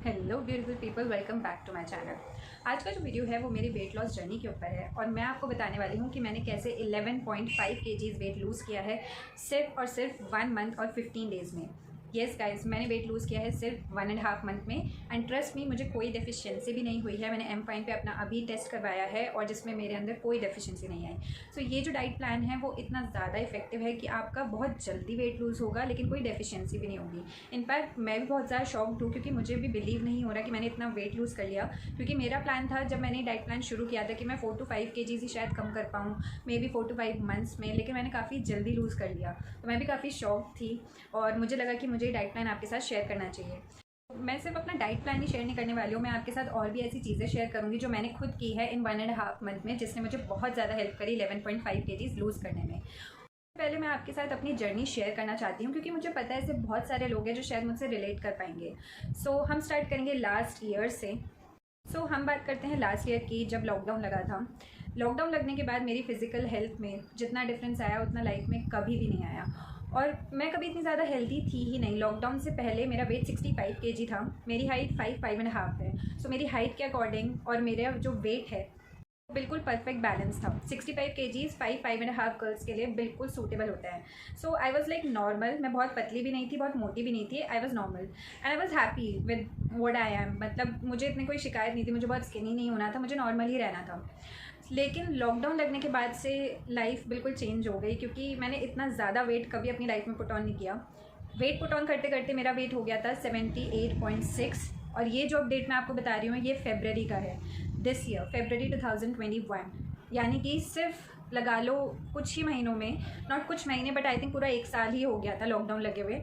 Hello beautiful people, welcome back to my channel. आज का जो वीडियो है वो मेरी वेट लॉस जर्नी के ऊपर है और मैं आपको बताने वाली हूँ कि मैंने कैसे 11.5 kgs वेट लूज़ किया है सिर्फ और सिर्फ 1 मंथ और 15 डेज़ में। येस गाइस, मैंने वेट लूज़ किया है सिर्फ 1.5 मंथ में एंड ट्रस्ट मी, मुझे कोई डेफिशिएंसी भी नहीं हुई है। मैंने एम फाइन पे अपना अभी टेस्ट करवाया है और जिसमें मेरे अंदर कोई डेफिशिएंसी नहीं आई। सो ये जो डाइट प्लान है वो इतना ज़्यादा इफेक्टिव है कि आपका बहुत जल्दी वेट लूज़ होगा लेकिन कोई डेफिशिएंसी भी नहीं होगी। इनफैक्ट मैं भी बहुत ज़्यादा शॉक्ड हूँ क्योंकि मुझे भी बिलीव नहीं हो रहा कि मैंने इतना वेट लूज़ कर लिया, क्योंकि मेरा प्लान था जब मैंने डाइट प्लान शुरू किया था कि मैं 4 to 5 kgs ही शायद कम कर पाऊँ, मे बी 4 to 5 मंथ्स में, लेकिन मैंने काफ़ी जल्दी लूज़ कर लिया। तो मैं भी काफ़ी शॉक थी और मुझे लगा कि मुझे डाइट प्लान आपके साथ शेयर करना चाहिए। मैं सिर्फ अपना डाइट प्लान ही शेयर नहीं करने वाली हूँ, मैं आपके साथ और भी ऐसी चीज़ें शेयर करूँगी जो मैंने खुद की है इन 1.5 मंथ में, जिसने मुझे बहुत ज़्यादा हेल्प करी 11.5 kgs लूज़ करने में। पहले मैं आपके साथ अपनी जर्नी शेयर करना चाहती हूँ क्योंकि मुझे पता है ऐसे बहुत सारे लोग हैं जो शायद मुझसे रिलेट कर पाएंगे। सो हम स्टार्ट करेंगे लास्ट ईयर से। हम बात करते हैं लास्ट ईयर की, जब लॉकडाउन लगा था। लॉकडाउन लगने के बाद मेरी फ़िज़िकल हेल्थ में जितना डिफरेंस आया उतना लाइफ में कभी भी नहीं आया और मैं कभी इतनी ज़्यादा हेल्दी थी ही नहीं। लॉकडाउन से पहले मेरा वेट 65 kg था, मेरी हाइट 5.5 है। सो मेरी हाइट के अकॉर्डिंग और मेरा जो वेट है बिल्कुल परफेक्ट बैलेंस था। 65 kgs 5.5 गर्ल्स के लिए बिल्कुल सूटेबल होता है। सो आई वॉज लाइक नॉर्मल, मैं बहुत पतली भी नहीं थी, बहुत मोटी भी नहीं थी। I was normal and I was happy with what I am. मतलब मुझे इतनी कोई शिकायत नहीं थी, मुझे बहुत स्किनी नहीं होना था, मुझे नॉर्मल ही रहना था। लेकिन लॉकडाउन लगने के बाद से लाइफ बिल्कुल चेंज हो गई क्योंकि मैंने इतना ज़्यादा वेट कभी अपनी लाइफ में पुट ऑन नहीं किया। वेट पुट ऑन करते करते मेरा वेट हो गया था 78.6 और ये जो अपडेट मैं आपको बता रही हूँ ये फेबररी का है, दिस ईयर फेबररी 2021, यानी कि सिर्फ लगा लो कुछ ही महीनों में, नॉट कुछ महीने बट आई थिंक पूरा 1 साल ही हो गया था लॉकडाउन लगे हुए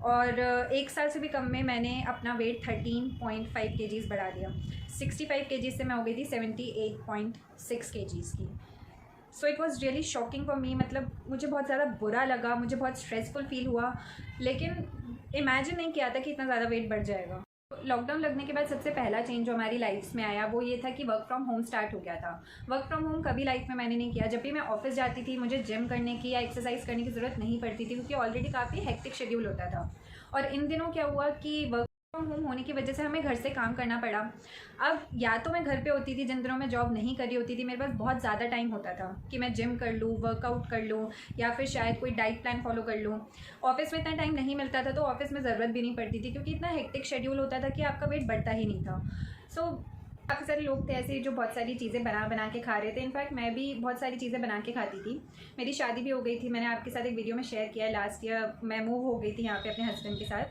और 1 साल से भी कम में मैंने अपना वेट 13.5 kgs बढ़ा दिया। 65 kgs से मैं हो गई थी 78.6 kgs की। So it was really shocking for me. मतलब मुझे बहुत ज़्यादा बुरा लगा, मुझे बहुत स्ट्रेसफुल फील हुआ, लेकिन इमेजिन नहीं किया था कि इतना ज़्यादा वेट बढ़ जाएगा। लॉकडाउन लगने के बाद सबसे पहला चेंज जो हमारी लाइफ में आया वो ये था कि वर्क फ्रॉम होम स्टार्ट हो गया था। वर्क फ्रॉम होम कभी लाइफ में मैंने नहीं किया। जब भी मैं ऑफिस जाती थी मुझे जिम करने की या एक्सरसाइज करने की ज़रूरत नहीं पड़ती थी क्योंकि ऑलरेडी काफ़ी हेक्टिक शेड्यूल होता था। और इन दिनों क्या हुआ कि वर्क फ्रॉम होम होने की वजह से हमें घर से काम करना पड़ा। अब या तो मैं घर पे होती थी, जिन दिनों मैं जॉब नहीं कर रही होती थी मेरे पास बहुत ज़्यादा टाइम होता था कि मैं जिम कर लूँ, वर्कआउट कर लूँ या फिर शायद कोई डाइट प्लान फॉलो कर लूँ। ऑफिस में इतना टाइम नहीं मिलता था तो ऑफिस में ज़रूरत भी नहीं पड़ती थी क्योंकि इतना हेक्टिक शेड्यूल होता था कि आपका वेट बढ़ता ही नहीं था। सो काफ़ी सारे लोग थे ऐसे जो बहुत सारी चीज़ें बना के खा रहे थे। इनफैक्ट मैं भी बहुत सारी चीज़ें बना के खाती थी। मेरी शादी भी हो गई थी, मैंने आपके साथ एक वीडियो में शेयर किया है। लास्ट ईयर मैं मूव हो गई थी यहाँ पे अपने हस्बैंड के साथ।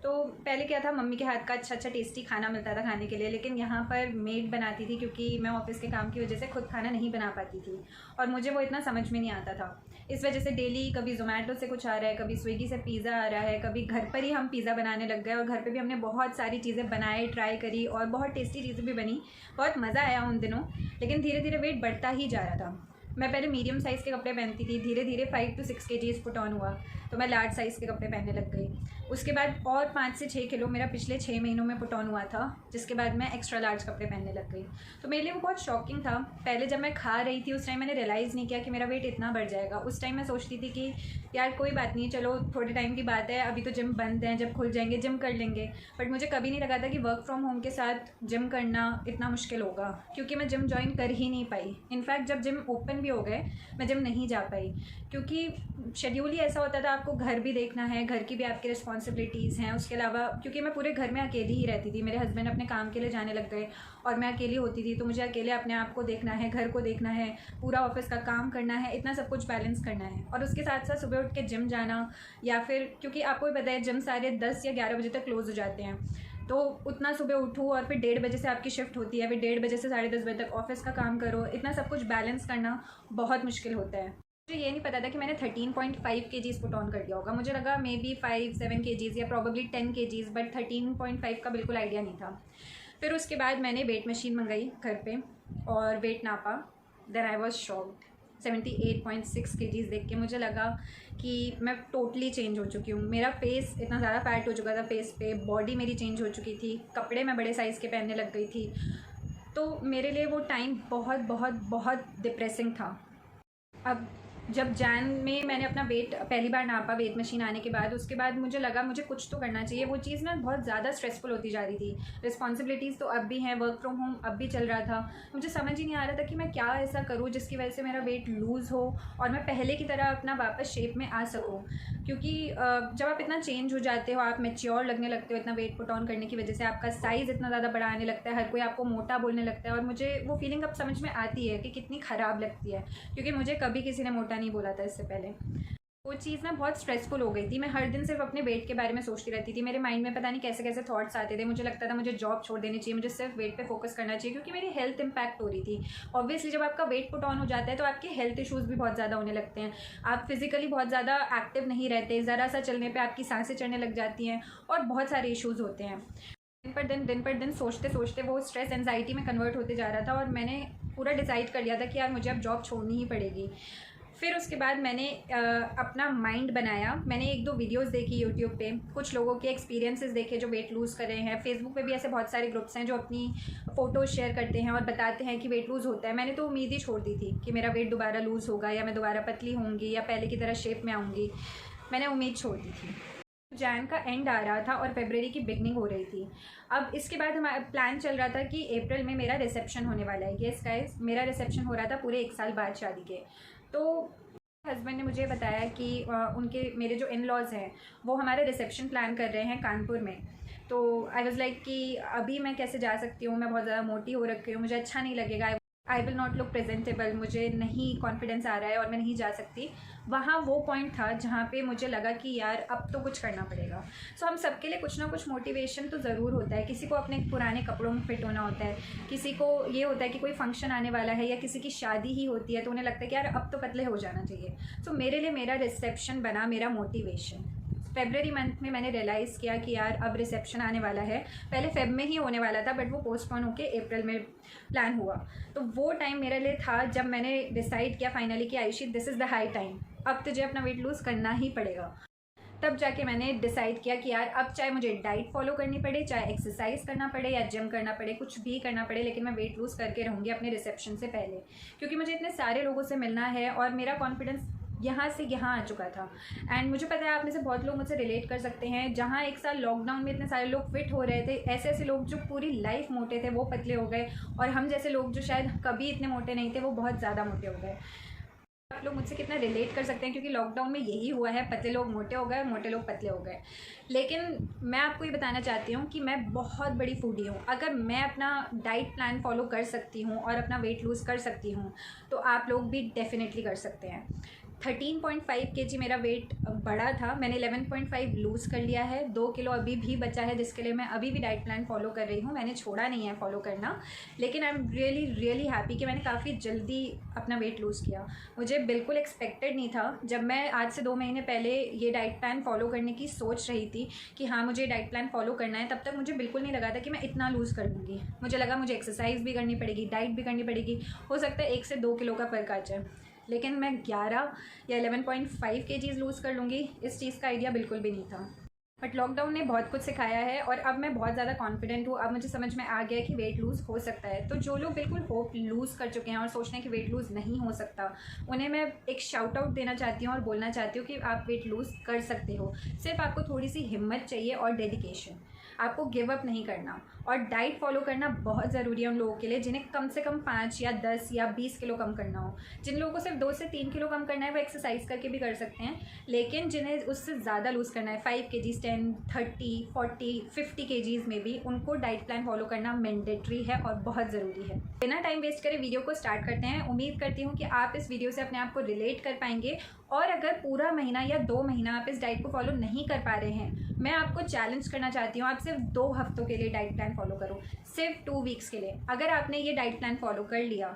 तो पहले क्या था, मम्मी के हाथ का अच्छा टेस्टी खाना मिलता था खाने के लिए, लेकिन यहाँ पर मेड बनाती थी क्योंकि मैं ऑफिस के काम की वजह से खुद खाना नहीं बना पाती थी और मुझे वो इतना समझ में नहीं आता था। इस वजह से डेली कभी जोमेटो से कुछ आ रहा है, कभी स्विगी से पिज़्ज़ा आ रहा है, कभी घर पर ही हम पिज़्ज़ा बनाने लग गए और घर पे भी हमने बहुत सारी चीज़ें बनाए, ट्राई करी और बहुत टेस्टी चीज़ें भी बनी। बहुत मज़ा आया उन दिनों, लेकिन धीरे धीरे वेट बढ़ता ही जा रहा था। मैं पहले मीडियम साइज़ के कपड़े पहनती थी, धीरे धीरे 5 to 6 kgs पुट ऑन हुआ तो मैं लार्ज साइज़ के कपड़े पहनने लग गई। उसके बाद और 5 से 6 किलो मेरा पिछले 6 महीनों में पुट ऑन हुआ था, जिसके बाद मैं एक्स्ट्रा लार्ज कपड़े पहनने लग गई। तो मेरे लिए वो बहुत शॉकिंग था। पहले जब मैं खा रही थी उस टाइम मैंने रियलाइज़ नहीं किया कि मेरा वेट इतना बढ़ जाएगा। उस टाइम मैं सोचती थी कि यार कोई बात नहीं, चलो थोड़े टाइम की बात है, अभी तो जिम बंद है, जब खुल जाएंगे जिम कर लेंगे। बट मुझे कभी नहीं लगा था कि वर्क फ्रॉम होम के साथ जिम करना इतना मुश्किल होगा, क्योंकि मैं जिम ज्वाइन कर ही नहीं पाई। इनफैक्ट जब जिम ओपन भी हो गए मैं जिम नहीं जा पाई क्योंकि शेड्यूल ही ऐसा होता था, आपको घर भी देखना है, घर की भी आपकी रिस्पॉन्सिबिलिटीज़ हैं। उसके अलावा क्योंकि मैं पूरे घर में अकेली ही रहती थी, मेरे हस्बैंड अपने काम के लिए जाने लग गए और मैं अकेली होती थी, तो मुझे अकेले अपने आप को देखना है, घर को देखना है, पूरा ऑफिस का काम करना है, इतना सब कुछ बैलेंस करना है। और उसके साथ साथ सुबह उठ के जिम जाना या फिर, क्योंकि आपको भी पता है जिम सारे 10 या 11 बजे तक क्लोज़ हो जाते हैं, तो उतना सुबह उठूँ और फिर 1:30 बजे से आपकी शिफ्ट होती है, फिर 1:30 बजे से 10:30 बजे तक ऑफिस का काम करो, इतना सब कुछ बैलेंस करना बहुत मुश्किल होता है। मुझे ये नहीं पता था कि मैंने 13.5 kgs पुट ऑन कर दिया होगा। मुझे लगा मे बी 5-7 kgs या प्रॉबली 10 kgs, बट 13.5 का बिल्कुल आइडिया नहीं था। फिर उसके बाद मैंने वेट मशीन मंगाई घर पे और वेट नापा। Then I was shocked. 78.6 kgs देख के मुझे लगा कि मैं टोटली चेंज हो चुकी हूँ। मेरा फेस इतना ज़्यादा फैट हो चुका था, फेस पे बॉडी मेरी चेंज हो चुकी थी, कपड़े मैं बड़े साइज़ के पहनने लग गई थी। तो मेरे लिए वो टाइम बहुत बहुत बहुत डिप्रेसिंग था। अब जब जैन में मैंने अपना वेट पहली बार नापा वेट मशीन आने के बाद, उसके बाद मुझे लगा मुझे कुछ तो करना चाहिए। वो चीज़ ना बहुत ज़्यादा स्ट्रेसफुल होती जा रही थी। रिस्पॉन्सिबिलिटीज़ तो अब भी हैं, वर्क फ्रॉम होम अब भी चल रहा था। मुझे समझ ही नहीं आ रहा था कि मैं क्या ऐसा करूँ जिसकी वजह से मेरा वेट लूज़ हो और मैं पहले की तरह अपना वापस शेप में आ सकूँ। क्योंकि जब आप इतना चेंज हो जाते हो, आप मैच्योर लगने लगते हो इतना वेट पुट ऑन करने की वजह से, आपका साइज़ इतना ज़्यादा बड़ा आने लगता है, हर कोई आपको मोटा बोलने लगता है। और मुझे वो फीलिंग अब समझ में आती है कि कितनी ख़राब लगती है, क्योंकि मुझे कभी किसी ने मोटा नहीं बोला था इससे पहले। वो चीज़ ना बहुत स्ट्रेसफुल हो गई थी। मैं हर दिन सिर्फ अपने वेट के बारे में सोचती रहती थी। मेरे माइंड में पता नहीं कैसे कैसे थॉट्स आते थे। मुझे लगता था मुझे जॉब छोड़ देनी चाहिए, मुझे सिर्फ वेट पे फोकस करना चाहिए, क्योंकि मेरी हेल्थ इंपैक्ट हो रही थी। ऑब्वियसली जब आपका वेट पुट ऑन हो जाता है तो आपके हेल्थ इशूज़ भी बहुत ज़्यादा होने लगते हैं। आप फिजिकली बहुत ज़्यादा एक्टिव नहीं रहते, ज़रा सा चलने पर आपकी सांसें चढ़ने लग जाती हैं और बहुत सारे इशूज़ होते हैं। दिन पर दिन सोचते सोचते वो स्ट्रेस एंजाइटी में कन्वर्ट होते जा रहा था और मैंने पूरा डिसाइड कर लिया था कि यार मुझे अब जॉब छोड़नी ही पड़ेगी। फिर उसके बाद मैंने अपना माइंड बनाया। मैंने 1-2 वीडियोस देखी यूट्यूब पे, कुछ लोगों के एक्सपीरियंसेस देखे जो वेट लूज़ कर रहे हैं। फेसबुक पे भी ऐसे बहुत सारे ग्रुप्स हैं जो अपनी फ़ोटोज़ शेयर करते हैं और बताते हैं कि वेट लूज़ होता है। मैंने तो उम्मीद ही छोड़ दी थी कि मेरा वेट दोबारा लूज़ होगा या मैं दोबारा पतली होंगी या पहले की तरह शेप में आऊँगी। मैंने उम्मीद छोड़ दी थी। जैन का एंड आ रहा था और फरवरी की बिगनिंग हो रही थी। अब इसके बाद हमारा प्लान चल रहा था कि अप्रैल में मेरा रिसेप्शन होने वाला है। येस गाइस, मेरा रिसेप्शन हो रहा था पूरे 1 साल बाद शादी के। तो हस्बैंड ने मुझे बताया कि उनके मेरे जो इन लॉज़ हैं वो हमारे रिसेप्शन प्लान कर रहे हैं कानपुर में। तो आई वॉज़ लाइक कि अभी मैं कैसे जा सकती हूँ, मैं बहुत ज़्यादा मोटी हो रखी हूँ, मुझे अच्छा नहीं लगेगा, I will not look presentable, मुझे नहीं कॉन्फिडेंस आ रहा है और मैं नहीं जा सकती। वहाँ वो पॉइंट था जहाँ पे मुझे लगा कि यार अब तो कुछ करना पड़ेगा। सो हम सबके लिए कुछ ना कुछ मोटिवेशन तो ज़रूर होता है। किसी को अपने पुराने कपड़ों में फिट होना होता है, किसी को ये होता है कि कोई फंक्शन आने वाला है या किसी की शादी ही होती है तो उन्हें लगता है कि यार अब तो पतले हो जाना चाहिए। सो मेरे लिए मेरा रिसेप्शन बना मेरा मोटिवेशन। फरवरी मंथ में मैंने रियलाइज़ किया कि यार अब रिसेप्शन आने वाला है। पहले फेब में ही होने वाला था बट वो पोस्टपोन होके अप्रैल में प्लान हुआ। तो वो टाइम मेरे लिए था जब मैंने डिसाइड किया फाइनली कि Ayushi this is the high time, अब तुझे अपना वेट लूज़ करना ही पड़ेगा। तब जाके मैंने डिसाइड किया कि यार अब चाहे मुझे डाइट फॉलो करनी पड़े, चाहे एक्सरसाइज करना पड़े या जिम करना पड़े, कुछ भी करना पड़े, लेकिन मैं वेट लूज़ करके रहूँगी अपने रिसेप्शन से पहले, क्योंकि मुझे इतने सारे लोगों से मिलना है और मेरा कॉन्फिडेंस यहाँ से यहाँ आ चुका था। एंड मुझे पता है आप में से बहुत लोग मुझसे रिलेट कर सकते हैं। जहाँ 1 साल लॉकडाउन में इतने सारे लोग फिट हो रहे थे, ऐसे ऐसे लोग जो पूरी लाइफ मोटे थे वो पतले हो गए, और हम जैसे लोग जो शायद कभी इतने मोटे नहीं थे वो बहुत ज़्यादा मोटे हो गए। आप लोग मुझसे कितना रिलेट कर सकते हैं, क्योंकि लॉकडाउन में यही हुआ है, पतले लोग मोटे हो गए, मोटे लोग पतले हो गए। लेकिन मैं आपको ये बताना चाहती हूँ कि मैं बहुत बड़ी फूडी हूँ। अगर मैं अपना डाइट प्लान फॉलो कर सकती हूँ और अपना वेट लूज़ कर सकती हूँ तो आप लोग भी डेफिनेटली कर सकते हैं। 13.5 kg मेरा वेट बढ़ा था, मैंने 11.5 लूज़ कर लिया है। 2 किलो अभी भी बचा है जिसके लिए मैं अभी भी डाइट प्लान फॉलो कर रही हूँ। मैंने छोड़ा नहीं है फॉलो करना, लेकिन आई एम रियली हैप्पी कि मैंने काफ़ी जल्दी अपना वेट लूज़ किया। मुझे बिल्कुल एक्सपेक्टेड नहीं था। जब मैं आज से 2 महीने पहले ये डाइट प्लान फॉलो करने की सोच रही थी कि हाँ मुझे डाइट प्लान फॉलो करना है, तब तक मुझे बिल्कुल नहीं लगा था कि मैं इतना लूज़ कर लूँगी। मुझे लगा मुझे एक्सरसाइज भी करनी पड़ेगी, डाइट भी करनी पड़ेगी, हो सकता है 1 से 2 किलो का फ़र्क आ जाए, लेकिन मैं 11 या 11.5 kg लूज़ कर लूँगी, इस चीज़ का आइडिया बिल्कुल भी नहीं था। बट लॉकडाउन ने बहुत कुछ सिखाया है और अब मैं बहुत ज़्यादा कॉन्फिडेंट हूँ। अब मुझे समझ में आ गया कि वेट लूज़ हो सकता है। तो जो लोग बिल्कुल होप लूज़ कर चुके हैं और सोच रहे हैं कि वेट लूज़ नहीं हो सकता, उन्हें मैं एक शाउट आउट देना चाहती हूँ और बोलना चाहती हूँ कि आप वेट लूज़ कर सकते हो। सिर्फ आपको थोड़ी सी हिम्मत चाहिए और डेडिकेशन। आपको गिव अप नहीं करना, और डाइट फॉलो करना बहुत ज़रूरी है उन लोगों के लिए जिन्हें कम से कम 5 या 10 या 20 किलो कम करना हो। जिन लोगों को सिर्फ 2 से 3 किलो कम करना है वो एक्सरसाइज करके भी कर सकते हैं, लेकिन जिन्हें उससे ज़्यादा लूज़ करना है 5 kg, 10, 30, 40, 50 kg में भी, उनको डाइट प्लान फॉलो करना मैंडेटरी है और बहुत ज़रूरी है। बिना टाइम वेस्ट करे वीडियो को स्टार्ट करते हैं। उम्मीद करती हूँ कि आप इस वीडियो से अपने आप को रिलेट कर पाएंगे, और अगर पूरा महीना या 2 महीना आप इस डाइट को फॉलो नहीं कर पा रहे हैं, मैं आपको चैलेंज करना चाहती हूँ, आप सिर्फ 2 हफ्तों के लिए डाइट प्लान फॉलो करो, सिर्फ 2 वीक्स के लिए। अगर आपने ये डाइट प्लान फॉलो कर लिया,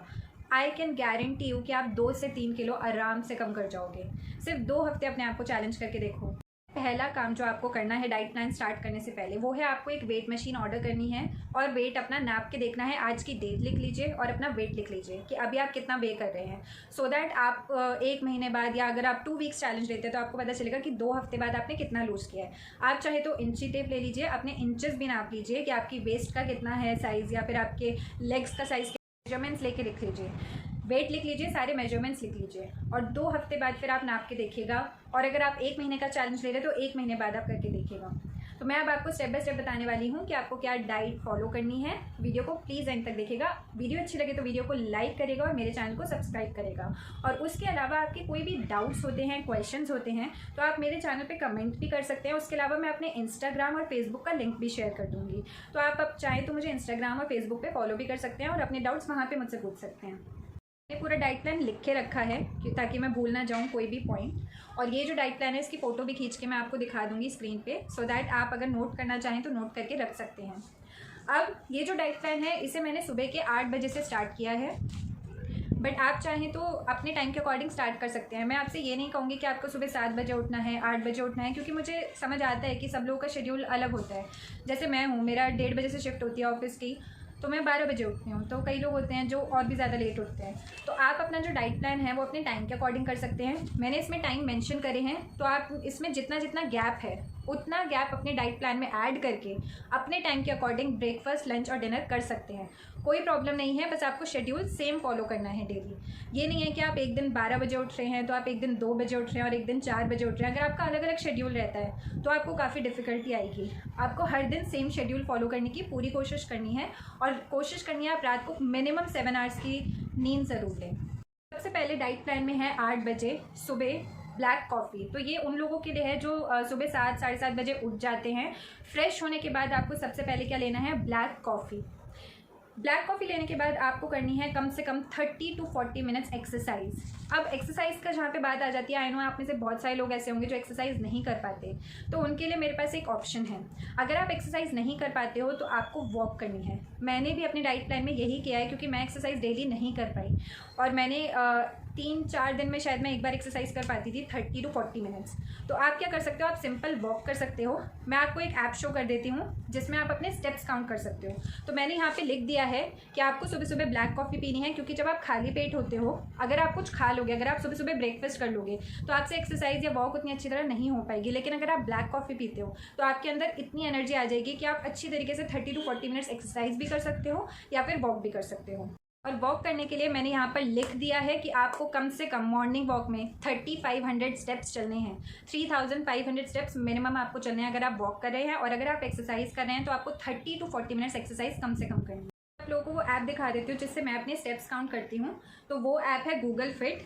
आई कैन गारंटी यू कि आप 2 से 3 किलो आराम से कम कर जाओगे। सिर्फ 2 हफ्ते अपने आप को चैलेंज करके देखो। पहला काम जो आपको करना है डाइट प्लान स्टार्ट करने से पहले, वो है आपको एक वेट मशीन ऑर्डर करनी है और वेट अपना नाप के देखना है। आज की डेट लिख लीजिए और अपना वेट लिख लीजिए कि अभी आप कितना वे कर रहे हैं, सो दैट आप 1 महीने बाद या अगर आप 2 वीक्स चैलेंज लेते हैं तो आपको पता चलेगा कि 2 हफ्ते बाद आपने कितना लूज़ किया है। आप चाहे तो इंची टेप ले लीजिए, अपने इंचेस भी नाप लीजिए कि आपकी वेस्ट का कितना है साइज़, या फिर आपके लेग्स का साइज़, मेजरमेंट्स लेके लिख लीजिए। वेट लिख लीजिए, सारे मेजरमेंट्स लिख लीजिए और 2 हफ्ते बाद फिर आप नाप के देखिएगा। और अगर आप 1 महीने का चैलेंज ले रहे हैं तो 1 महीने बाद आप करके देखिएगा। तो मैं अब आपको स्टेप बाय स्टेप बताने वाली हूँ कि आपको क्या डाइट फॉलो करनी है। वीडियो को प्लीज़ एंड तक देखिएगा। वीडियो अच्छी लगे तो वीडियो को लाइक करेगा और मेरे चैनल को सब्सक्राइब करेगा। और उसके अलावा आपके कोई भी डाउट्स होते हैं, क्वेश्चंस होते हैं, तो आप मेरे चैनल पे कमेंट भी कर सकते हैं। उसके अलावा मैं अपने इंस्टाग्राम और फेसबुक का लिंक भी शेयर कर दूँगी, तो आप अब चाहें तो मुझे इंस्टाग्राम और फेसबुक पर फॉलो भी कर सकते हैं और अपने डाउट्स वहाँ पर मुझसे पूछ सकते हैं। मैंने पूरा डाइट प्लान लिख के रखा है ताकि मैं भूल ना जाऊँ कोई भी पॉइंट। और ये जो डाइट प्लान है इसकी फ़ोटो भी खींच के मैं आपको दिखा दूँगी स्क्रीन पे, सो दैट आप अगर नोट करना चाहें तो नोट करके रख सकते हैं। अब ये जो डाइट प्लान है इसे मैंने सुबह के 8 बजे से स्टार्ट किया है, बट आप चाहें तो अपने टाइम के अकॉर्डिंग स्टार्ट कर सकते हैं। मैं आपसे ये नहीं कहूँगी कि आपको सुबह 7 बजे उठना है, 8 बजे उठना है, क्योंकि मुझे समझ आता है कि सब लोगों का शेड्यूल अलग होता है। जैसे मैं हूँ, मेरा 1:30 बजे से शिफ्ट होती है ऑफिस की, तो मैं 12 बजे उठती हूँ। तो कई लोग होते हैं जो और भी ज़्यादा लेट उठते हैं। तो आप अपना जो डाइट प्लान है वो अपने टाइम के अकॉर्डिंग कर सकते हैं। मैंने इसमें टाइम मेंशन करे हैं, तो आप इसमें जितना जितना गैप है उतना गैप अपने डाइट प्लान में ऐड करके अपने टाइम के अकॉर्डिंग ब्रेकफास्ट, लंच और डिनर कर सकते हैं। कोई प्रॉब्लम नहीं है, बस आपको शेड्यूल सेम फॉलो करना है डेली। ये नहीं है कि आप एक दिन 12 बजे उठ रहे हैं तो आप एक दिन 2 बजे उठ रहे हैं और एक दिन 4 बजे उठ रहे हैं। अगर आपका अलग अलग शेड्यूल रहता है तो आपको काफ़ी डिफ़िकल्टी आएगी। आपको हर दिन सेम शेड्यूल फॉलो करने की पूरी कोशिश करनी है, और कोशिश करनी है आप रात को मिनिमम 7 आवर्स की नींद ज़रूर लें। सबसे पहले डाइट प्लान में है 8 बजे सुबह ब्लैक कॉफ़ी। तो ये उन लोगों के लिए है जो सुबह 7 साढ़े 7 बजे उठ जाते हैं। फ्रेश होने के बाद आपको सबसे पहले क्या लेना है, ब्लैक कॉफ़ी। ब्लैक कॉफ़ी लेने के बाद आपको करनी है कम से कम 30 to 40 मिनट्स एक्सरसाइज। अब एक्सरसाइज का जहाँ पे बात आ जाती है, आई नो आप में से बहुत सारे लोग ऐसे होंगे जो एक्सरसाइज नहीं कर पाते, तो उनके लिए मेरे पास एक ऑप्शन है। अगर आप एक्सरसाइज नहीं कर पाते हो तो आपको वॉक करनी है। मैंने भी अपने डाइट प्लान में यही किया है, क्योंकि मैं एक्सरसाइज डेली नहीं कर पाई, और मैंने 3-4 दिन में शायद मैं एक बार एक्सरसाइज कर पाती थी 30 to 40 मिनट्स। तो आप क्या कर सकते हो, आप सिंपल वॉक कर सकते हो। मैं आपको एक ऐप शो कर देती हूँ जिसमें आप अपने स्टेप्स काउंट कर सकते हो। तो मैंने यहाँ पे लिख दिया है कि आपको सुबह सुबह ब्लैक कॉफ़ी पीनी है, क्योंकि जब आप खाली पेट होते हो, अगर आप कुछ खा लोगे, अगर आप सुबह सुबह ब्रेकफास्ट कर लोगे, तो आपसे एक्सरसाइज या वॉक उतनी अच्छी तरह नहीं हो पाएगी। लेकिन अगर आप ब्लैक कॉफ़ी पीते हो तो आपके अंदर इतनी एनर्जी आ जाएगी कि आप अच्छी तरीके से 30 to 40 मिनट्स एक्सरसाइज भी कर सकते हो या फिर वॉक भी कर सकते हो। और वॉक करने के लिए मैंने यहाँ पर लिख दिया है कि आपको कम से कम मॉर्निंग वॉक में 3500 स्टेप्स चलने हैं। 3500 स्टेप्स मिनिमम आपको चलने हैं अगर आप वॉक कर रहे हैं, और अगर आप एक्सरसाइज कर रहे हैं तो आपको 30 to 40 मिनट्स एक्सरसाइज कम से कम करनी है। आप लोगों को वो ऐप दिखा देती हूँ जिससे मैं अपने स्टेप्स काउंट करती हूँ। तो वो ऐप है गूगल फिट,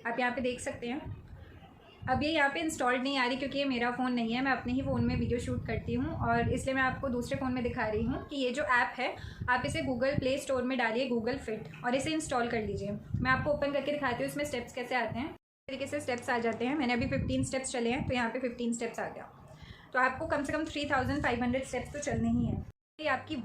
आप यहाँ पे देख सकते हैं। अब ये यहाँ पे इंस्टॉल्ड नहीं आ रही क्योंकि ये मेरा फ़ोन नहीं है, मैं अपने ही फ़ोन में वीडियो शूट करती हूँ, और इसलिए मैं आपको दूसरे फ़ोन में दिखा रही हूँ कि ये जो ऐप है आप इसे गूगल प्ले स्टोर में डालिए, गूगल फिट, और इसे इंस्टॉल कर लीजिए। मैं आपको ओपन करके दिखाती हूँ इसमें स्टेप्स कैसे आते हैं। इस तरीके से स्टेप्स आ जाते हैं। मैंने अभी 15 स्टेप्स चले हैं, तो यहाँ पर 15 स्टेप्स आ गया। तो आपको कम से कम 3500 स्टेप्स तो चलने ही हैं। ये आपकी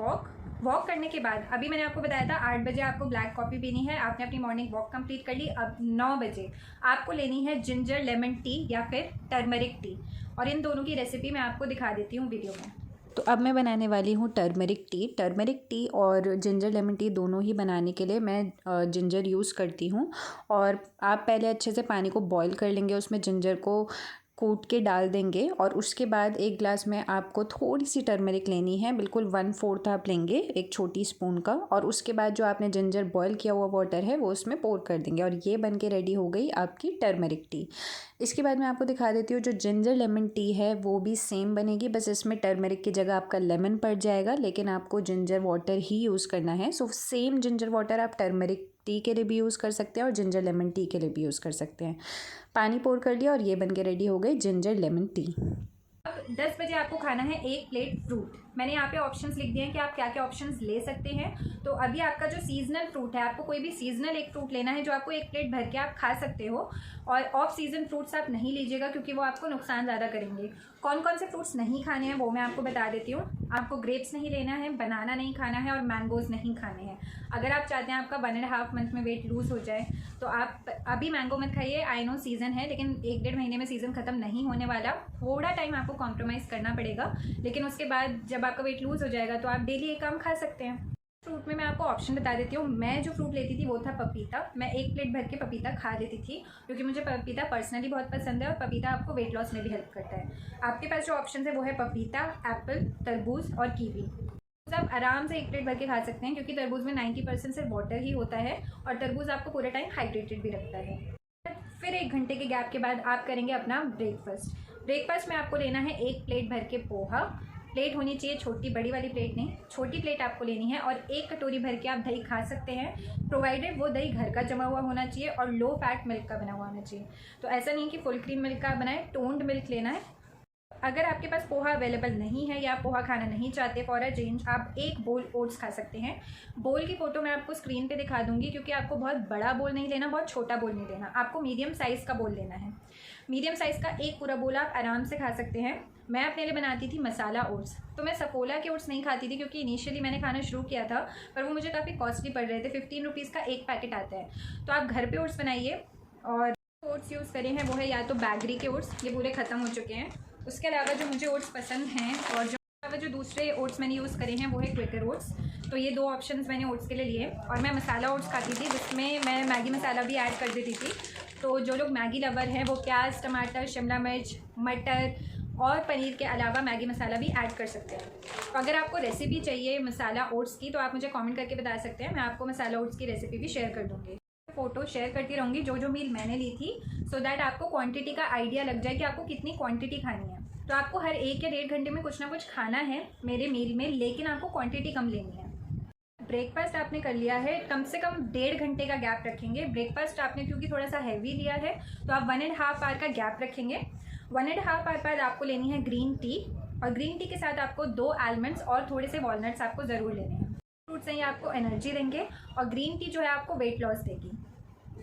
वॉक करने के बाद, अभी मैंने आपको बताया था 8 बजे आपको ब्लैक कॉफ़ी पीनी है, आपने अपनी मॉर्निंग वॉक कंप्लीट कर ली। अब 9 बजे आपको लेनी है जिंजर लेमन टी या फिर टर्मरिक टी, और इन दोनों की रेसिपी मैं आपको दिखा देती हूँ वीडियो में। तो अब मैं बनाने वाली हूँ टर्मरिक टी। टर्मरिक टी और जिंजर लेमन टी दोनों ही बनाने के लिए मैं जिंजर यूज़ करती हूँ। और आप पहले अच्छे से पानी को बॉईल कर लेंगे, उसमें जिंजर को कूट के डाल देंगे, और उसके बाद एक ग्लास में आपको थोड़ी सी टर्मरिक लेनी है, बिल्कुल 1/4 आप लेंगे, एक छोटी स्पून का। और उसके बाद जो आपने जिंजर बॉईल किया हुआ वाटर है वो उसमें पोर कर देंगे, और ये बन के रेडी हो गई आपकी टर्मरिक टी। इसके बाद मैं आपको दिखा देती हूँ जो जिंजर लेमन टी है वो भी सेम बनेगी, बस इसमें टर्मरिक की जगह आपका लेमन पड़ जाएगा, लेकिन आपको जिंजर वाटर ही यूज़ करना है। सो सेम जिंजर वाटर आप टर्मरिक टी के लिए भी यूज़ कर सकते हैं और जिंजर लेमन टी के लिए भी यूज़ कर सकते हैं। पानी पोर कर लिया और ये बन के रेडी हो गई जिंजर लेमन टी। अब 10 बजे आपको खाना है 1 प्लेट फ्रूट। मैंने यहाँ पे ऑप्शंस लिख दिए हैं कि आप क्या क्या ऑप्शंस ले सकते हैं। तो अभी आपका जो सीजनल फ्रूट है, आपको कोई भी सीजनल एक फ्रूट लेना है जो आपको 1 प्लेट भर के आप खा सकते हो, और ऑफ सीजन फ्रूट्स आप नहीं लीजिएगा क्योंकि वो आपको नुकसान ज़्यादा करेंगे। कौन कौन से फ्रूट्स नहीं खाने हैं वो मैं आपको बता देती हूँ। आपको ग्रेप्स नहीं लेना है, बनाना नहीं खाना है, और मैंगोज़ नहीं खाने हैं। अगर आप चाहते हैं आपका 1.5 मंथ में वेट लूज़ हो जाए तो आप अभी मैंगो मत खाइए। आई नो सीज़न है, लेकिन 1-1.5 महीने में सीज़न ख़त्म नहीं होने वाला। थोड़ा टाइम आपको कॉम्प्रोमाइज़ करना पड़ेगा, लेकिन उसके बाद जब आपका वेट लूज़ हो जाएगा तो आप डेली एक काम खा सकते हैं। फ्रूट में मैं आपको ऑप्शन बता देती हूँ। मैं जो फ्रूट लेती थी वो था पपीता। मैं 1 प्लेट भर के पपीता खा लेती थी क्योंकि मुझे पपीता पर्सनली बहुत पसंद है, और पपीता आपको वेट लॉस में भी हेल्प करता है। आपके पास जो ऑप्शन है वो है पपीता, एप्पल, तरबूज और कीवी। आप आराम से 1 प्लेट भर के खा सकते हैं, क्योंकि तरबूज में 90% सिर्फ वाटर ही होता है और तरबूज आपको पूरे टाइम हाइड्रेटेड भी रखता है। फिर 1 घंटे के गैप के बाद आप करेंगे अपना ब्रेकफास्ट में आपको लेना है 1 प्लेट भर के पोहा। प्लेट होनी चाहिए छोटी, बड़ी वाली प्लेट नहीं, छोटी प्लेट आपको लेनी है और 1 कटोरी भर के आप दही खा सकते हैं, प्रोवाइडेड वो दही घर का जमा हुआ होना चाहिए और लो फैट मिल्क का बना हुआ होना चाहिए। तो ऐसा नहीं कि फुल क्रीम मिल्क का बनाए, टोन्ड मिल्क लेना है। अगर आपके पास पोहा अवेलेबल नहीं है या पोहा खाना नहीं चाहते, फॉर अ चेंज आप 1 बोल ओट्स खा सकते हैं। बोल की फ़ोटो मैं आपको स्क्रीन पे दिखा दूंगी, क्योंकि आपको बहुत बड़ा बोल नहीं लेना, बहुत छोटा बोल नहीं लेना, आपको मीडियम साइज़ का बोल लेना है। मीडियम साइज़ का 1 पूरा बोल आप आराम से खा सकते हैं। मैं अपने लिए बनाती थी मसाला ओट्स, तो मैं सफोला के ओट्स नहीं खाती थी, क्योंकि इनिशियली मैंने खाना शुरू किया था पर वो मुझे काफ़ी कॉस्टली पड़ रहे थे। 15 रुपीज़ का 1 पैकेट आता है। तो आप घर पे ओट्स बनाइए। और ओट्स यूज़ करे हैं वो है या तो बैगरी के ओट्स, ये पूरे ख़त्म हो चुके हैं। उसके अलावा जो मुझे ओट्स पसंद हैं और जो दूसरे ओट्स मैंने यूज़ करे हैं वो है क्विकर ओट्स। तो ये 2 ऑप्शंस मैंने ओट्स के लिए लिए। और मैं मसाला ओट्स खाती थी, जिसमें मैं मैगी मसाला भी ऐड कर देती थी। तो जो लोग मैगी लवर हैं वो प्याज, टमाटर, शिमला मिर्च, मटर और पनीर के अलावा मैगी मसाला भी ऐड कर सकते हैं। तो अगर आपको रेसिपी चाहिए मसाला ओट्स की तो आप मुझे कमेंट करके बता सकते हैं, मैं आपको मसाला ओट्स की रेसिपी भी शेयर कर दूँगी। फ़ोटो शेयर करती रहूँगी जो मील मैंने ली थी, सो दैट आपको क्वांटिटी का आइडिया लग जाए कि आपको कितनी क्वांटिटी खानी है। तो आपको हर 1 या 1.5 घंटे में कुछ ना कुछ खाना है मेरे मील में, लेकिन आपको क्वांटिटी कम लेनी है। ब्रेकफास्ट आपने कर लिया है, कम से कम 1.5 घंटे का गैप रखेंगे। ब्रेकफास्ट आपने क्योंकि थोड़ा सा हैवी लिया है तो आप 1.5 आवर का गैप रखेंगे। 1.5 आवर बाद आपको लेनी है ग्रीन टी, और ग्रीन टी के साथ आपको 2 आलमंड्स और थोड़े से वॉलनट्स आपको ज़रूर लेने हैं। फ्रूट्स हैं ये आपको एनर्जी देंगे और ग्रीन टी जो है आपको वेट लॉस देगी।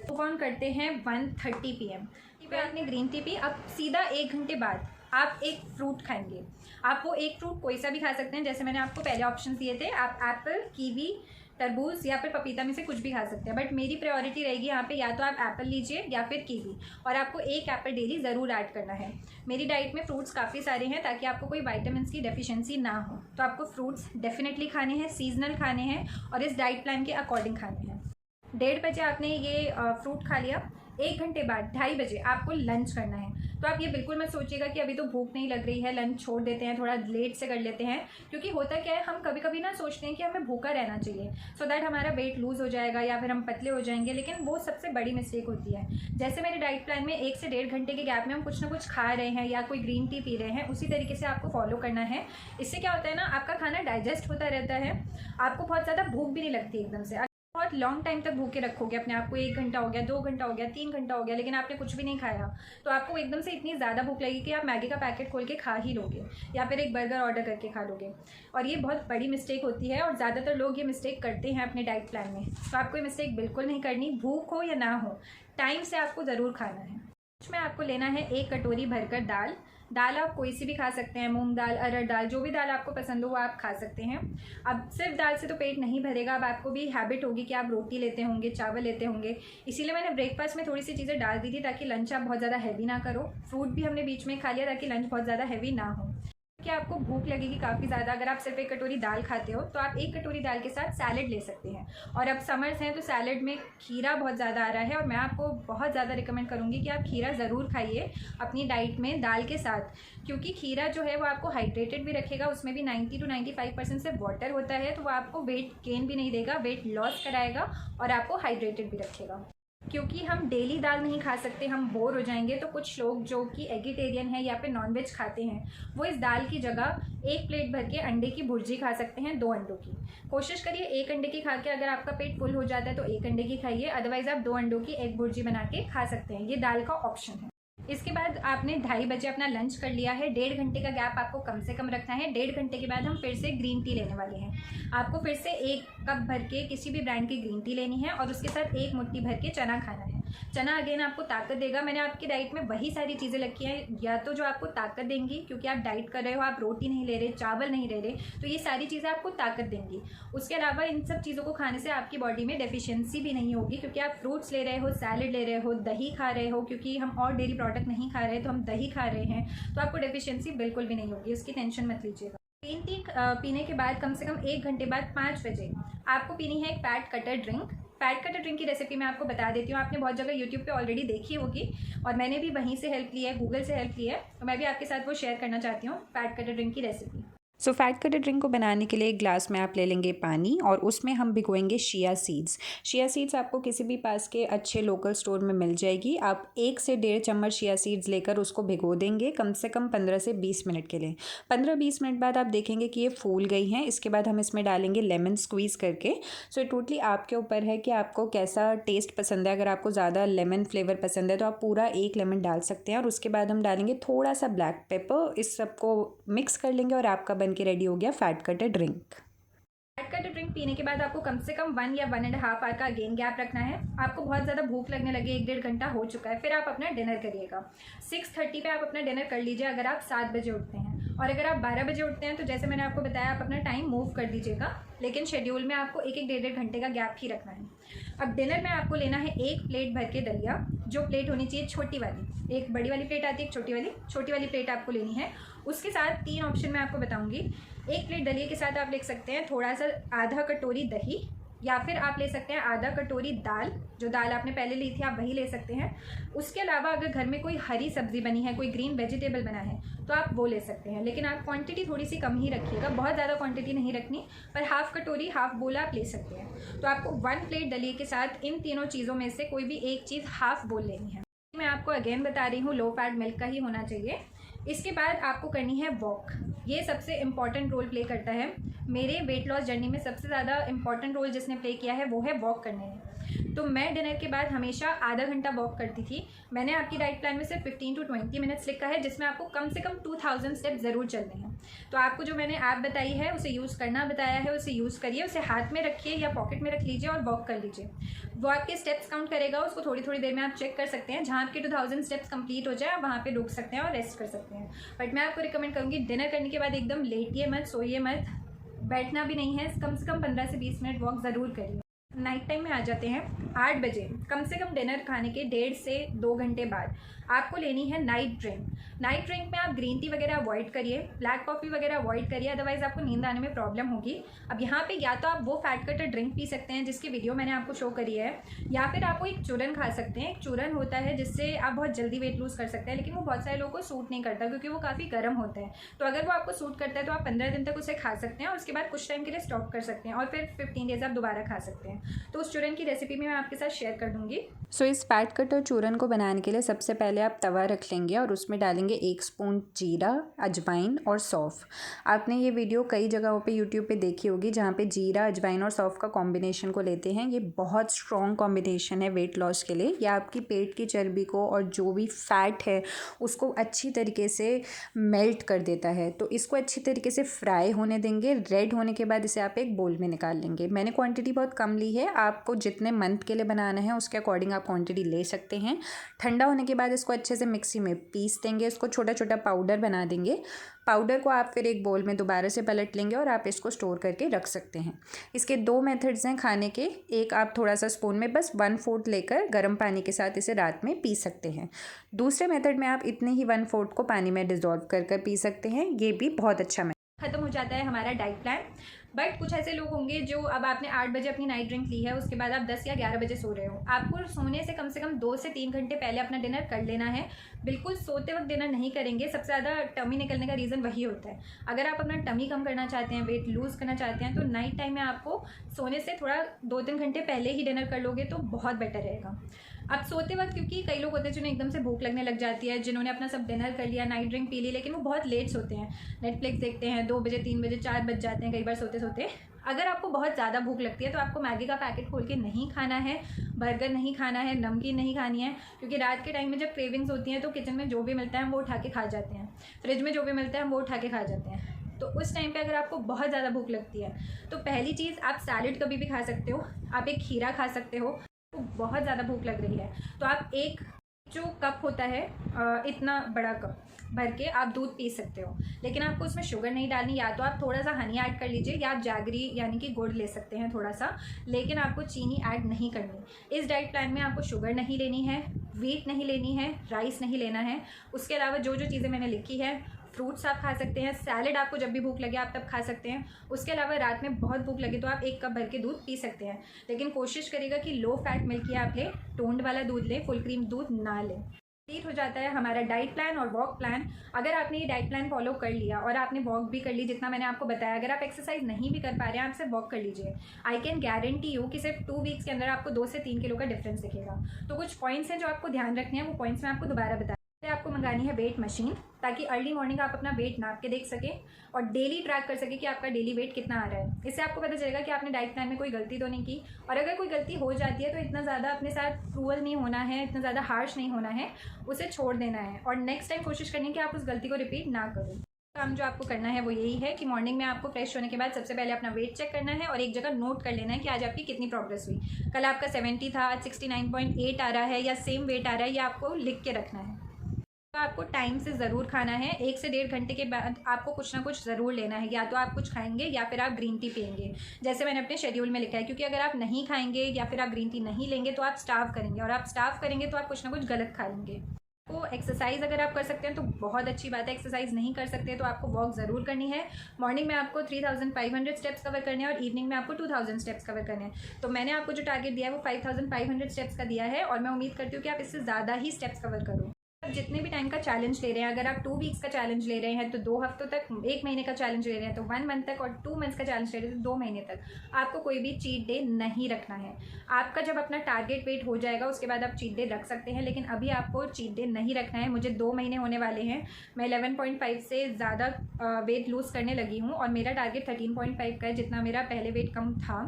मूव ऑन करते हैं 1:30 PM पे आपने ग्रीन टी पी। अब सीधा 1 घंटे बाद आप एक फ्रूट खाएंगे। आप वो एक फ्रूट कोई सा भी खा सकते हैं, जैसे मैंने आपको पहले ऑप्शन दिए थे, आप एप्पल, कीवी, तरबूज या फिर पपीता में से कुछ भी खा सकते हैं। बट मेरी प्रायोरिटी रहेगी यहाँ पे, या तो आप एप्पल लीजिए या फिर कीवी, और आपको 1 एप्पल डेली ज़रूर ऐड करना है। मेरी डाइट में फ्रूट्स काफ़ी सारे हैं ताकि आपको कोई विटामिन की डेफिशिएंसी ना हो। तो आपको फ्रूट्स डेफिनेटली खाने हैं, सीजनल खाने हैं और इस डाइट प्लान के अकॉर्डिंग खाने हैं। 1:30 बजे आपने ये फ्रूट खा लिया। 1 घंटे बाद 2:30 बजे आपको लंच करना है। तो आप ये बिल्कुल मत सोचिएगा कि अभी तो भूख नहीं लग रही है, लंच छोड़ देते हैं, थोड़ा लेट से कर लेते हैं। क्योंकि होता क्या है, हम कभी कभी ना सोचते हैं कि हमें भूखा रहना चाहिए सो दैट हमारा वेट लूज़ हो जाएगा या फिर हम पतले हो जाएंगे, लेकिन वो सबसे बड़ी मिस्टेक होती है। जैसे मेरे डाइट प्लान में 1 से 1.5 घंटे के गैप में हम कुछ ना कुछ खा रहे हैं या कोई ग्रीन टी पी रहे हैं, उसी तरीके से आपको फॉलो करना है। इससे क्या होता है ना, आपका खाना डाइजेस्ट होता रहता है, आपको बहुत ज़्यादा भूख भी नहीं लगती एकदम से। बहुत लॉन्ग टाइम तक भूखे रखोगे अपने आप को, 1 घंटा हो गया, 2 घंटा हो गया, 3 घंटा हो गया, लेकिन आपने कुछ भी नहीं खाया, तो आपको एकदम से इतनी ज़्यादा भूख लगेगी कि आप मैगी का पैकेट खोल के खा ही लोगे या फिर एक बर्गर ऑर्डर करके खा लोगे। और ये बहुत बड़ी मिस्टेक होती है और ज़्यादातर लोग ये मिस्टेक करते हैं अपने डाइट प्लान में। तो आपको ये मिस्टेक बिल्कुल नहीं करनी। भूख हो या ना हो, टाइम से आपको ज़रूर खाना है। इसमें आपको लेना है 1 कटोरी भरकर दाल आप कोई सी भी खा सकते हैं, मूंग दाल, अरहर दाल, जो भी दाल आपको पसंद हो वो आप खा सकते हैं। अब सिर्फ दाल से तो पेट नहीं भरेगा, अब आपको भी हैबिट होगी कि आप रोटी लेते होंगे, चावल लेते होंगे। इसीलिए मैंने ब्रेकफास्ट में थोड़ी सी चीज़ें डाल दी थी ताकि लंच आप बहुत ज़्यादा हैवी ना करो। फ्रूट भी हमने बीच में खा लिया ताकि लंच बहुत ज़्यादा हैवी ना हो। कि आपको भूख लगेगी काफ़ी ज़्यादा अगर आप सिर्फ 1 कटोरी दाल खाते हो, तो आप 1 कटोरी दाल के साथ सैलेड ले सकते हैं। और अब समर्स हैं तो सैलेड में खीरा बहुत ज़्यादा आ रहा है और मैं आपको बहुत ज़्यादा रिकमेंड करूँगी कि आप खीरा ज़रूर खाइए अपनी डाइट में दाल के साथ, क्योंकि खीरा जो है वो आपको हाइड्रेटेड भी रखेगा। उसमें भी 90 to 95% से वाटर होता है, तो वो आपको वेट गेन भी नहीं देगा, वेट लॉस कराएगा और आपको हाइड्रेटेड भी रखेगा। क्योंकि हम डेली दाल नहीं खा सकते, हम बोर हो जाएंगे, तो कुछ लोग जो कि एगिटेरियन हैं या फिर नॉनवेज खाते हैं, वो इस दाल की जगह 1 प्लेट भर के अंडे की भुर्जी खा सकते हैं, 2 अंडों की। कोशिश करिए 1 अंडे की खा के, अगर आपका पेट फुल हो जाता है तो 1 अंडे की खाइए, अदरवाइज़ आप 2 अंडों की एग भुर्जी बना के खा सकते हैं। ये दाल का ऑप्शन है। इसके बाद आपने 2:30 बजे अपना लंच कर लिया है। 1.5 घंटे का गैप आपको कम से कम रखना है। 1.5 घंटे के बाद हम फिर से ग्रीन टी लेने वाले हैं। आपको फिर से 1 कप भर के किसी भी ब्रांड की ग्रीन टी लेनी है और उसके साथ 1 मुट्ठी भर के चना खाना है। चना अगेन आपको ताकत देगा। मैंने आपकी डाइट में वही सारी चीज़ें रखी हैं, या तो जो आपको ताकत देंगी, क्योंकि आप डाइट कर रहे हो, आप रोटी नहीं ले रहे, चावल नहीं ले रहे, तो ये सारी चीज़ें आपको ताकत देंगी। उसके अलावा इन सब चीज़ों को खाने से आपकी बॉडी में डेफिशिएंसी भी नहीं होगी, क्योंकि आप फ्रूट्स ले रहे हो, सैलेड ले रहे हो, दही खा रहे हो, क्योंकि हम और डेयरी प्रोडक्ट नहीं खा रहे तो हम दही खा रहे हैं, तो आपको डेफिशिएंसी बिल्कुल भी नहीं होगी, उसकी टेंशन मत लीजिएगा। ग्रीन टी पीने के बाद कम से कम 1 घंटे बाद 5 बजे आपको पीनी है एक fat cutter drink. Fat cutter drink की रेसिपी मैं आपको बता देती हूँ, आपने बहुत जगह यूट्यूब पे ऑलरेडी देखी होगी और मैंने भी वहीं से हेल्प ली है, गूगल से हेल्प ली है, तो मैं भी आपके साथ वो शेयर करना चाहती हूँ फैट कटर ड्रिंक की recipe. So fat cutter drink को बनाने के लिए एक ग्लास में आप ले लेंगे पानी और उसमें हम भिगोएंगे शिया सीड्स। शिया सीड्स आपको किसी भी पास के अच्छे लोकल स्टोर में मिल जाएगी। आप 1 से 1.5 चम्मच शिया सीड्स लेकर उसको भिगो देंगे कम से कम 15 से 20 मिनट के लिए। 15-20 मिनट बाद आप देखेंगे कि ये फूल गई हैं। इसके बाद हम इसमें डालेंगे लेमन स्क्वीज़ करके। सो टोटली आपके ऊपर है कि आपको कैसा टेस्ट पसंद है। अगर आपको ज़्यादा लेमन फ्लेवर पसंद है तो आप पूरा 1 लेमन डाल सकते हैं। और उसके बाद हम डालेंगे थोड़ा सा ब्लैक पेपर। इस सबको मिक्स कर लेंगे और आपका बन के रेडी हो गया fat cutter drink. Fat cutter drink पीने के बाद आपको कम से कम 1 या 1.5 आवर का अगेन गैप रखना है। आपको बहुत ज़्यादा भूख लगने लगे, 1-1.5 घंटा हो चुका है, फिर आप अपना डिनर करिएगा। 6:30 पे आप अपना डिनर कर लीजिए अगर आप 7 बजे उठते हैं। और अगर आप 12 बजे उठते हैं तो जैसे मैंने आपको बताया आप अपना टाइम मूव कर दीजिएगा, लेकिन शेड्यूल में आपको 1-1, 1.5 घंटे का गैप ही रखना है। अब डिनर में आपको लेना है 1 प्लेट भर के दलिया। जो प्लेट होनी चाहिए छोटी वाली, एक बड़ी वाली प्लेट आती है, एक छोटी वाली प्लेट आपको लेनी है। उसके साथ 3 ऑप्शन मैं आपको बताऊंगी। 1 प्लेट दलिया के साथ आप ले सकते हैं थोड़ा सा आधा कटोरी दही, या फिर आप ले सकते हैं आधा कटोरी दाल। जो दाल आपने पहले ली थी आप वही ले सकते हैं। उसके अलावा अगर घर में कोई हरी सब्जी बनी है, कोई ग्रीन वेजिटेबल बना है तो आप वो ले सकते हैं, लेकिन आप क्वांटिटी थोड़ी सी कम ही रखिएगा, बहुत ज़्यादा क्वांटिटी नहीं रखनी, पर हाफ कटोरी हाफ बोल आप ले सकते हैं। तो आपको 1 प्लेट दलिया के साथ इन तीनों चीज़ों में से कोई भी एक चीज़ हाफ बोल लेनी है। मैं आपको अगेन बता रही हूँ लो फैट मिल्क का ही होना चाहिए। इसके बाद आपको करनी है वॉक। ये सबसे इम्पॉर्टेंट रोल प्ले करता है। मेरे वेट लॉस जर्नी में सबसे ज़्यादा इम्पॉर्टेंट रोल जिसने प्ले किया है वो है वॉक करने में। तो मैं डिनर के बाद हमेशा आधा घंटा वॉक करती थी। मैंने आपकी डाइट प्लान में से 15 to 20 मिनट्स लिखा है, जिसमें आपको कम से कम 2000 स्टेप्स ज़रूर चलने हैं। तो आपको जो मैंने ऐप बताई है, उसे यूज़ करना बताया है, उसे यूज़ करिए, उसे हाथ में रखिए या पॉकेट में रख लीजिए और वॉक कर लीजिए। वो आपके स्टेप्स काउंट करेगा, उसको थोड़ी थोड़ी देर में आप चेक कर सकते हैं। जहाँ आपके 2000 स्टेप्स कंप्लीट हो जाए आप वहाँ पे रुक सकते हैं और रेस्ट कर सकते हैं। बट मैं आपको रिकमेंड करूँगी डिनर करने के बाद एकदम लेटिए मत, सोइए मत, बैठना भी नहीं है, कम से कम 15 से 20 मिनट वॉक ज़रूर करिए। नाइट टाइम में आ जाते हैं 8 बजे, कम से कम डिनर खाने के 1.5 से 2 घंटे बाद आपको लेनी है नाइट ड्रिंक। नाइट ड्रिंक में आप ग्रीन टी वगैरह अवॉइड करिए, ब्लैक कॉफ़ी वगैरह अवॉइड करिए, अदरवाइज़ आपको नींद आने में प्रॉब्लम होगी। अब यहाँ पे या तो आप वो फैट कटर ड्रिंक पी सकते हैं जिसकी वीडियो मैंने आपको शो करी है, या फिर आपको एक चूरन खा सकते हैं। एक चूरन होता है जिससे आप बहुत जल्दी वेट लूज़ कर सकते हैं, लेकिन वो बहुत सारे लोगों को सूट नहीं करता क्योंकि वो काफ़ी गर्म होता है। तो अगर वो आपको सूट करता है तो आप 15 दिन तक उसे खा सकते हैं और उसके बाद कुछ टाइम के लिए स्टॉप कर सकते हैं और फिर 15 डेज आप दोबारा खा सकते हैं। तो उस चूरन की रेसिपी मैं आपके साथ शेयर कर दूँगी। सो इस फैट कटर चूरन को बनाने के लिए सबसे पहले आप तवा रख लेंगे और उसमें डालेंगे 1 स्पून जीरा, अजवाइन और सौंफ। आपने ये वीडियो कई जगहों पे यूट्यूब पे देखी होगी जहाँ पे जीरा, अजवाइन और सौंफ का कॉम्बिनेशन को लेते हैं। ये बहुत स्ट्रॉन्ग कॉम्बिनेशन है वेट लॉस के लिए। ये आपकी पेट की चर्बी को और जो भी फैट है उसको अच्छी तरीके से मेल्ट कर देता है। तो इसको अच्छी तरीके से फ्राई होने देंगे। रेड होने के बाद इसे आप एक बोल में निकाल लेंगे। मैंने क्वांटिटी बहुत कम ली है, आपको जितने मंथ के लिए बनाना है उसके अकॉर्डिंग आप क्वांटिटी ले सकते हैं। ठंडा होने के बाद इसको अच्छे से मिक्सी में पीस देंगे, इसको छोटा छोटा पाउडर बना देंगे। पाउडर को आप फिर एक बोल में दोबारा से पलट लेंगे और आप इसको स्टोर करके रख सकते हैं। इसके 2 मेथड्स हैं खाने के। एक, आप थोड़ा सा स्पून में बस 1/4 लेकर गर्म पानी के साथ इसे रात में पी सकते हैं। दूसरे मेथड में आप इतने ही 1/4 को पानी में डिज़ोल्व कर पी सकते हैं। ये भी बहुत अच्छा खत्म हो जाता है हमारा डाइट प्लान। बट कुछ ऐसे लोग होंगे जो, अब आपने 8 बजे अपनी नाइट ड्रिंक ली है, उसके बाद आप 10 या 11 बजे सो रहे हो। आपको सोने से कम 2 से 3 घंटे पहले अपना डिनर कर लेना है। बिल्कुल सोते वक्त डिनर नहीं करेंगे, सबसे ज़्यादा टमी निकलने का रीज़न वही होता है। अगर आप अपना टमी कम करना चाहते हैं, वेट लूज़ करना चाहते हैं, तो नाइट टाइम में आपको सोने से थोड़ा 2-3 घंटे पहले ही डिनर कर लोगे तो बहुत बेटर रहेगा। अब सोते वक्त, क्योंकि कई लोग होते हैं जिन्हें एकदम से भूख लगने लग जाती है, जिन्होंने अपना सब डिनर कर लिया, नाइट ड्रिंक पी ली, लेकिन वो बहुत लेट सोते हैं, नेटफ्लिक्स देखते हैं, 2 बजे 3 बजे 4 बज जाते हैं कई बार सोते सोते। अगर आपको बहुत ज़्यादा भूख लगती है तो आपको मैगी का पैकेट खोल के नहीं खाना है, बर्गर नहीं खाना है, नमकीन नहीं खानी है, क्योंकि रात के टाइम में जब क्रेविंग्स होती हैं तो किचन में जो भी मिलता है हम वो उठा के खा जाते हैं, फ्रिज में जो भी मिलता है हम वो उठा के खा जाते हैं। तो उस टाइम पे अगर आपको बहुत ज़्यादा भूख लगती है तो पहली चीज़, आप सैलेड कभी भी खा सकते हो, आप एक खीरा खा सकते हो। तो बहुत ज़्यादा भूख लग रही है तो आप एक जो कप होता है, इतना बड़ा कप भर के आप दूध पी सकते हो, लेकिन आपको उसमें शुगर नहीं डालनी। या तो आप थोड़ा सा हनी ऐड कर लीजिए या आप जैगरी यानी कि गुड़ ले सकते हैं थोड़ा सा, लेकिन आपको चीनी ऐड नहीं करनी। इस डाइट प्लान में आपको शुगर नहीं लेनी है, वीट नहीं लेनी है, राइस नहीं लेना है। उसके अलावा जो जो चीज़ें मैंने लिखी है, फ्रूट्स आप खा सकते हैं, सैलेड आपको जब भी भूख लगे आप तब खा सकते हैं। उसके अलावा रात में बहुत भूख लगे तो आप 1 कप भर के दूध पी सकते हैं, लेकिन कोशिश करिएगा कि लो फैट मिल्क ही आप लें, टोन्ड वाला दूध लें, फुल क्रीम दूध ना लें। कंप्लीट हो जाता है हमारा डाइट प्लान और वॉक प्लान। अगर आपने ये डाइट प्लान फॉलो कर लिया और आपने वॉक भी कर ली जितना मैंने आपको बताया, अगर आप एक्सरसाइज नहीं भी कर पा रहे हैं, आप सिर्फ वॉक कर लीजिए, आई कैन गारंटी यू कि सिर्फ 2 वीक्स के अंदर आपको 2 से 3 किलो का डिफरेंस दिखेगा। तो कुछ पॉइंट्स हैं जो आपको ध्यान रखने हैं, वो पॉइंट्स मैं आपको दोबारा बता। आपको मंगानी है वेट मशीन, ताकि अर्ली मॉर्निंग आप अपना वेट नाप के देख सकें और डेली ट्रैक कर सकें कि आपका डेली वेट कितना आ रहा है। इससे आपको पता चलेगा कि आपने डाइट प्लान में कोई गलती तो नहीं की, और अगर कोई गलती हो जाती है तो इतना ज़्यादा अपने साथ क्रूअल नहीं होना है, इतना ज़्यादा हार्श नहीं होना है, उसे छोड़ देना है और नेक्स्ट टाइम कोशिश करनी है कि आप उस गलती को रिपीट ना करें। काम जो आपको करना है वो यही है कि मॉर्निंग में आपको फ्रेश होने के बाद सबसे पहले अपना वेट चेक करना है और एक जगह नोट कर लेना है कि आज आपकी कितनी प्रोग्रेस हुई। कल आपका 70 था, आज 69.8 आ रहा है या सेम वेट आ रहा है, ये आपको लिख के रखना है। आपको टाइम से ज़रूर खाना है, 1 से 1.5 घंटे के बाद आपको कुछ ना कुछ ज़रूर लेना है, या तो आप कुछ खाएंगे या फिर आप ग्रीन टी पियेंगे, जैसे मैंने अपने शेड्यूल में लिखा है। क्योंकि अगर आप नहीं खाएंगे या फिर आप ग्रीन टी नहीं लेंगे तो आप स्टार्व करेंगे, और आप स्टार्व करेंगे तो आप कुछ ना कुछ गलत खा लेंगे। तो एक्सरसाइज अगर आप कर सकते हैं तो बहुत अच्छी बात है, एक्सरसाइज नहीं कर सकते तो आपको वॉक ज़रूर करनी है। मॉर्निंग में आपको 3500 स्टेप्स कवर करने हैं और इवनिंग में आपको 2000 स्टेप्स कवर करने हैं। तो मैंने आपको जो टारगेट दिया है वो 5500 स्टेप्स का दिया है, और मैं उम्मीद करती हूँ कि आप इससे ज़्यादा ही स्टेप्स कवर करो। जितने भी टाइम का चैलेंज ले रहे हैं, अगर आप 2 वीक्स का चैलेंज ले रहे हैं तो 2 हफ्तों तक, 1 महीने का चैलेंज ले रहे हैं तो 1 मंथ तक, और 2 मंथ्स का चैलेंज ले रहे हैं तो 2 महीने तक, आपको कोई भी चीट डे नहीं रखना है। आपका जब अपना टारगेट वेट हो जाएगा उसके बाद आप चीट डे रख सकते हैं, लेकिन अभी आपको चीट डे नहीं रखना है। मुझे 2 महीने होने वाले हैं, मैं 11.5 से ज़्यादा वेट लूज़ करने लगी हूँ, और मेरा टारगेट 13.5 का है, जितना मेरा पहले वेट कम था,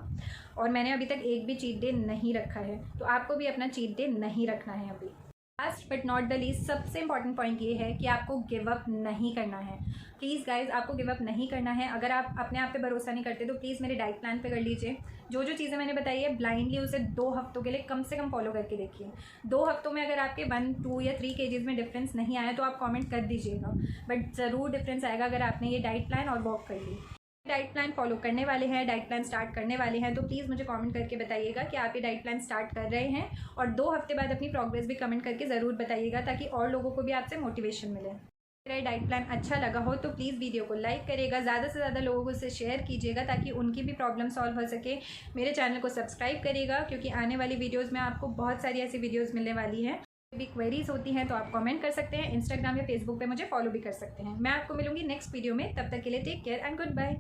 और मैंने अभी तक एक भी चीट डे नहीं रखा है। तो आपको भी अपना चीट डे नहीं रखना है अभी। Last but not the least, सबसे इंपॉर्टेंट पॉइंट ये है कि आपको गिव अप नहीं करना है। प्लीज़ गाइज, आपको गिव अप नहीं करना है। अगर आप अपने आप पे भरोसा नहीं करते तो प्लीज़ मेरे डाइट प्लान पे कर लीजिए। जो जो चीज़ें मैंने बताई है ब्लाइंडली उसे 2 हफ्तों के लिए कम से कम फॉलो करके देखिए। 2 हफ्तों में अगर आपके 1, 2 या 3 kgs में डिफरेंस नहीं आया तो आप कमेंट कर दीजिएगा, बट ज़रूर डिफरेंस आएगा अगर आपने ये डाइट प्लान और वॉक कर ली। डाइट प्लान फॉलो करने वाले हैं, डाइट प्लान स्टार्ट करने वाले हैं, तो प्लीज़ मुझे कमेंट करके बताइएगा कि आप ये डाइट प्लान स्टार्ट कर रहे हैं, और 2 हफ्ते बाद अपनी प्रोग्रेस भी कमेंट करके ज़रूर बताइएगा, ताकि और लोगों को भी आपसे मोटिवेशन मिले। मेरा डाइट प्लान अच्छा लगा हो तो प्लीज़ वीडियो को लाइक करिएगा, ज़्यादा से ज़्यादा लोगों को इसे शेयर कीजिएगा ताकि उनकी भी प्रॉब्लम सॉल्व हो सके। मेरे चैनल को सब्सक्राइब करिएगा, क्योंकि आने वाली वीडियोज़ में आपको बहुत सारी ऐसी वीडियोज़ मिलने वाली हैं। भी क्वेरीज होती हैं तो आप कमेंट कर सकते हैं, इंस्टाग्राम या फेसबुक पे मुझे फॉलो भी कर सकते हैं। मैं आपको मिलूंगी नेक्स्ट वीडियो में, तब तक के लिए take care and good bye.